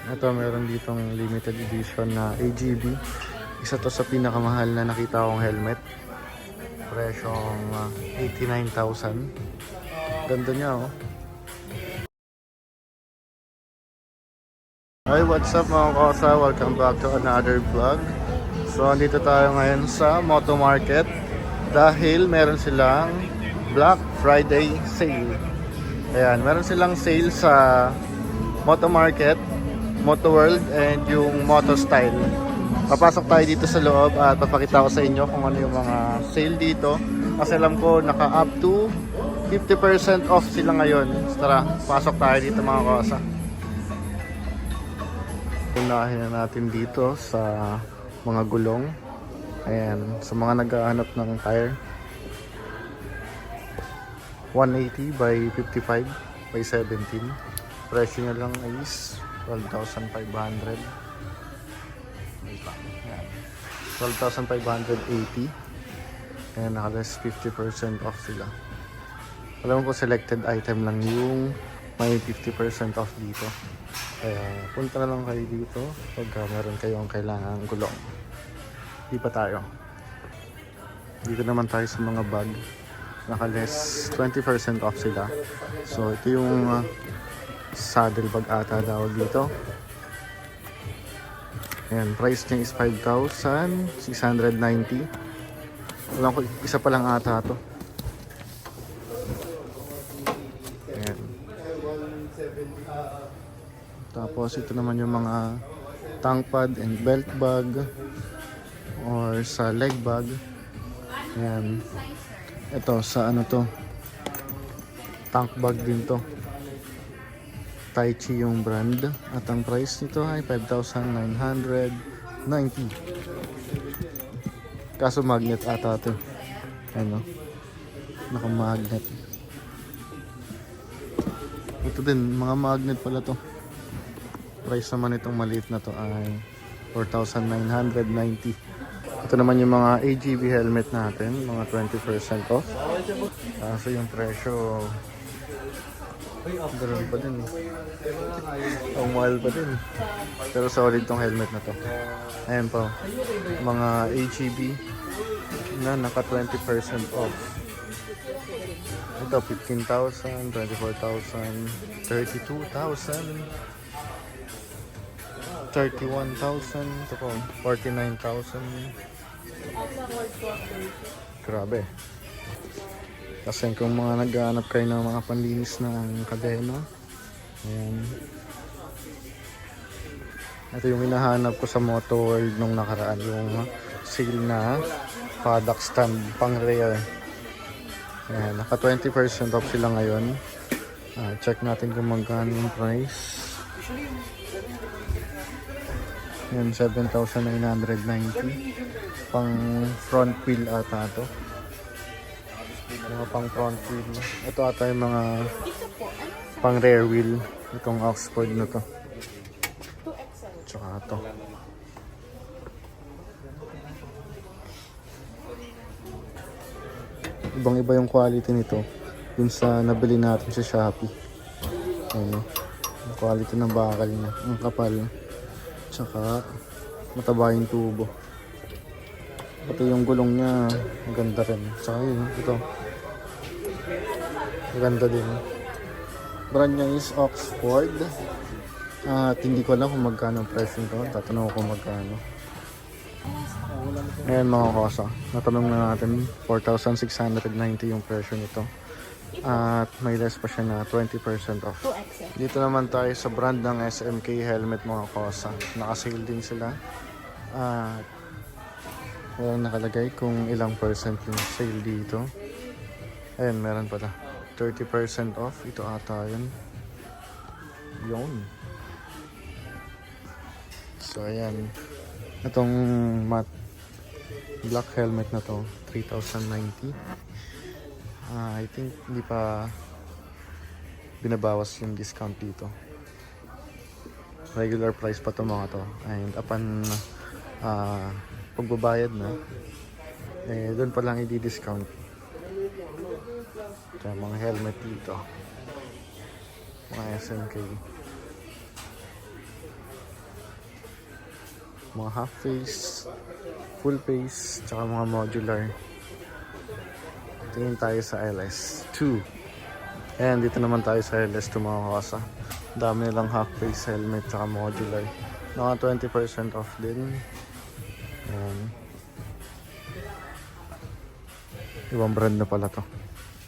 Ito, meron ditong limited edition na AGB. Isa to sa pinakamahal na nakita kong helmet. Presyong 89,000. Ganda niya, oh. Hi, what's up mga kosa? Welcome back to another vlog. So, andito tayo ngayon sa Moto Market dahil meron silang Black Friday sale. Ayan, meron silang sale sa Moto Market, Moto World, and yung Moto Style. Papasok tayo dito sa loob at papakita ko sa inyo kung ano yung mga sale dito. Kasi alam ko naka up to 50% off sila ngayon. So, tara, pasok tayo dito mga kosa. Unahin na natin dito sa mga gulong. Ayan, sa mga naghahanap ng tire. 180 by 55 by 17. Presyo nyo lang is 12,500. 12,580. Ayan, nakalas 50% off sila. Alam ko selected item lang yung may 50% off dito. Kaya punta na lang kayo dito pagka meron kayong kailangan gulong. Di pa tayo. Dito naman tayo sa mga bag. Naka-less 20% off sila. So ito yung saddle bag ata tawag dito. Ayan, price niya is 5,690. Alam ko isa pa lang ata to. Ayan. Tapos ito naman yung mga tank pad and belt bag or sa leg bag. Ayan. Ito sa ano to, tank bag din to. Tai Chi yung brand at ang price nito ay 5,990. Kaso magnet ata to. Ano? Naka-magnet. Ito din, mga magnet pala to. Price naman itong maliit na to ay 4,990. Ito naman yung mga AGV helmet natin, mga 20% off. Kaso yung presyo ganoon pa din. Ang mahal pa din. Pero solid tong helmet na to. Ayan po, mga AGV na naka 20% off. Ito 15,000, 24,000, 32,000, 31,000, ito po 49,000. Grabe. Kasi kung mga naghahanap kayo ng mga panlinis ng kadena, ayan. Ito yung hinahanap ko sa Moto World nung nakaraan, yung sale na paddock stand pang rear. Ayan, naka 20% off sila ngayon. Check natin kung magkano yung price. Ayan, 7,990. Pang front wheel ata to. Mga pang front wheel. Ito ata yung mga pang rear wheel. Itong Oxford na to. Tsaka ito. Ibang iba yung quality nito dun sa nabili natin sa Shopee. Ano, yung quality ng bakal niya. Ang kapal. Tsaka mataba yung tubo. Ito yung gulong niya, maganda rin. Tsaka yun, ito. Maganda din. Brand niya is Oxford. At hindi ko alam kung magkano ang price nito. Tatanong ko magkano. Ayan mga kosa. Natanong na natin, 4,690 yung presyo nito. At may less pa siya na 20% off. Dito naman tayo sa brand ng SMK helmet mga kosa. Naka-sale din sila. At walang nakalagay kung ilang percent yung sale dito. Ayan, meron pala 30% off. Ito ata yun. Yun. So ayan, itong matte black helmet na to 3,090. I think hindi pa binabawas yung discount dito. Regular price pa to mga to. And upon pagbabayad na, eh doon pa lang i-discount. Kaya mga helmet dito, mga SMK. mga half face, full face, tsaka mga modular. Tingin tayo sa LS2. And dito naman tayo sa LS2 mga kasa. Dami nilang half face helmet tsaka modular. Naka 20% off din. Ayan. Ibang brand na pala to.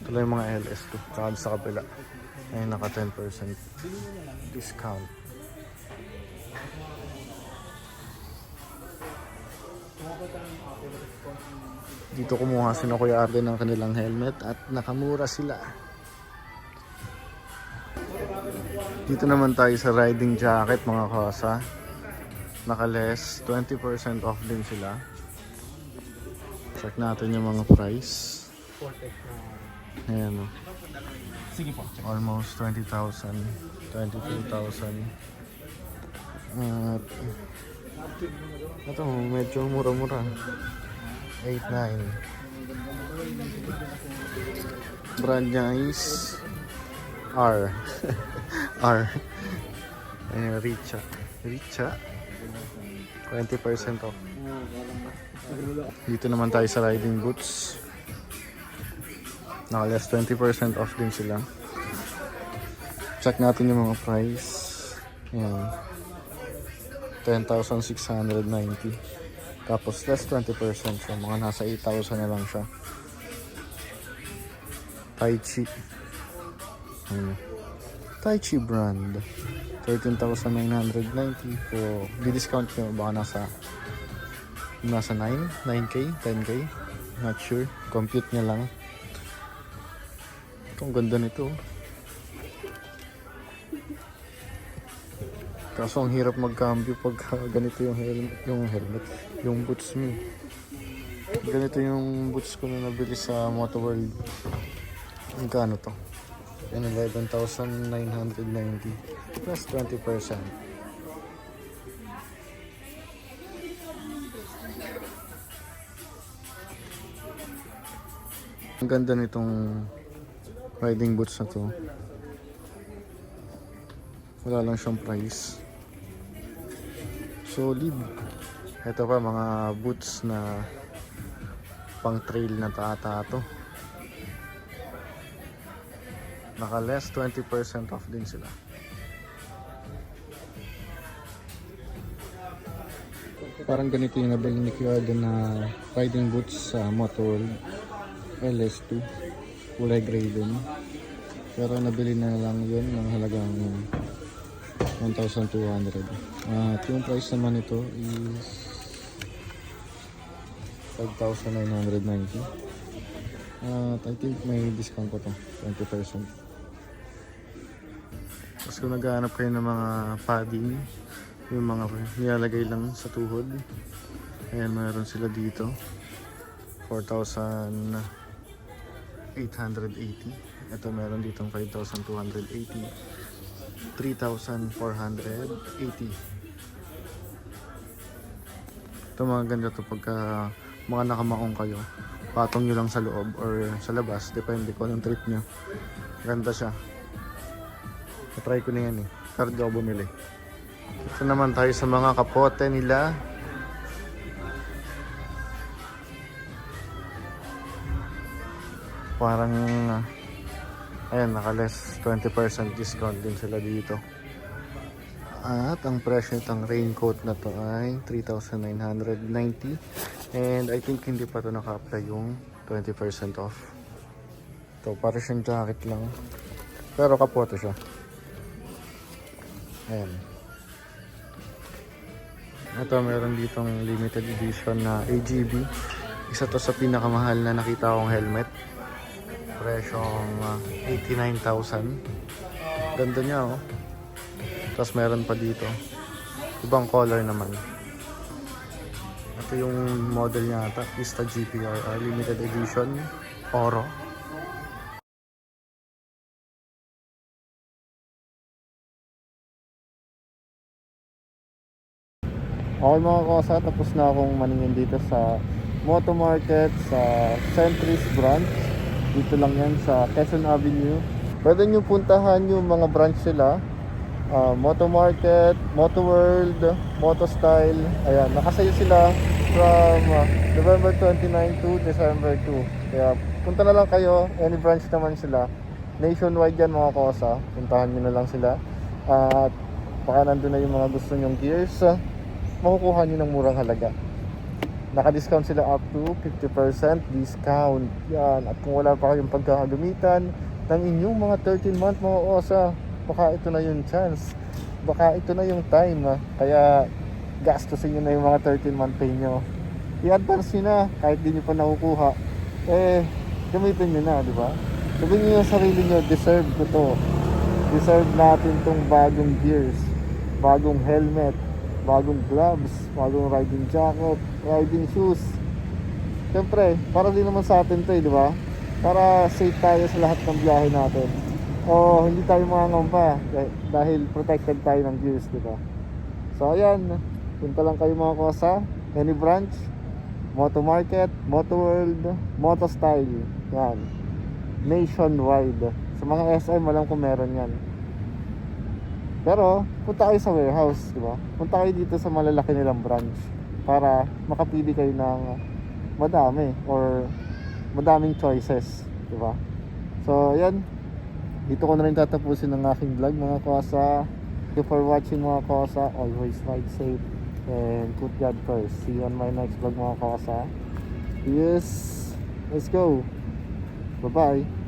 Ito lang yung mga LS2. Tsaka sa kabila. Ayun, naka 10% discount. Dito kumuha si Kuya Arden ng kanilang helmet at nakamura sila. Dito naman tayo sa riding jacket mga kasa. Naka-less, 20% off din sila. Check natin yung mga price. Ayan o. Sige po. Almost 20,000, 22,000. At ito, medyo mura-mura. 8,900. Brand niya is R. R. Ayan, Richa. Richa. 20% off. Dito naman tayo sa riding boots. Naka-less 20% off din sila. Check natin yung mga price. Ayan. 10,690. Tapos less 20%. So mga nasa 8,000 na lang siya. Tai Chi. Ayan. Tai Chi brand. 13,990. So di-discount nyo baka nasa 9K, 10K. Not sure. Compute nyo lang. Ang ganda nito. Kaso ang hirap mag-cambio pag ganito yung helmet, yung boots mo. Ganito yung boots ko na nabili sa Motoworld. Magkano to? 11,990 plus 20%. Ang ganda nitong riding boots na to. Wala lang siyang price. Solid. Ito pa mga boots na pang trail na taata to. Naka less 20% off din sila. Parang ganito yung nabili ni Kuya na riding boots sa Motoworld LS2. Kulay gray din. Pero nabili na lang yun ng halagang 1,200. At yung price naman nito is 5,990. At I think may discount ko to, 20%. Tapos kung naghahanap kayo ng mga padding, yung mga nilalagay lang sa tuhod, ayan, mayroon sila dito. 4,880. Ito meron ditong 5,280. 3,480. Ito mga ganda to pagka mga nakamaong kayo. Patong nyo lang sa loob or sa labas. Depende kung anong trip nyo. Ganda siya. Try ko na yan eh. Pero di ako bumili. Ito naman tayo sa mga kapote nila. Parang ayan, naka-less 20% discount din sila dito. At ang presyo nitong raincoat na to ay 3,990. And I think hindi pa to naka-apply yung 20% off. Ito, para siyang jacket lang. Pero kapote siya. Ayan. Ito, meron ditong limited edition na AGB. Isa to sa pinakamahal na nakita kong helmet. Presyong 89,000. Ganda niya oh. Tapos meron pa dito. Ibang color naman. Ito yung model niya ata. Vista GPR limited edition. Oro. Okay mga kosa, tapos na akong maningin dito sa Moto Market sa Centris branch. Dito lang yan sa Quezon Avenue. Pwede nyo puntahan yung mga branch sila Moto Market, Moto World, Moto Style. Ayan, nakasayo sila from November 29 to December 2. Kaya punta na lang kayo, any branch naman sila. Nationwide yan mga kosa, puntahan nyo na lang sila. At baka nandun na yung mga gusto nyong gears, makukuha nyo ng murang halaga. Naka-discount sila up to 50% discount. Yan, at kung wala pa kayong pagkakagamitan ng inyong mga 13-month mga kosa, baka ito na yung chance, baka ito na yung time, kaya gastusin nyo na yung mga 13-month pay nyo, i-advance nyo na kahit di nyo pa nakukuha, gamitin nyo na, di ba? Sabihin nyo yung sarili nyo, deserve ko to, deserve natin tong bagong gears, bagong helmet, bagong gloves, bagong riding jacket, riding shoes. Siyempre, para din naman sa atin to, di ba? Para safe tayo sa lahat ng biyahe natin. O hindi tayo mangangamba dahil protected tayo ng gears, di ba? So ayan, punta lang kayo mga kosa, any branch, Moto Market, Moto World, Moto Style. Yan, nationwide. Sa mga SM, alam ko meron yan. Pero punta kayo sa warehouse, di ba? Punta kayo dito sa malalaki nilang branch para makapili kayo ng madami or madaming choices, di ba? So ayan, dito ko na rin tatapusin ang aking vlog mga kosa. Thank you for watching mga kosa. Always ride safe and put God first. See you on my next vlog mga kosa. Yes, let's go. Bye bye.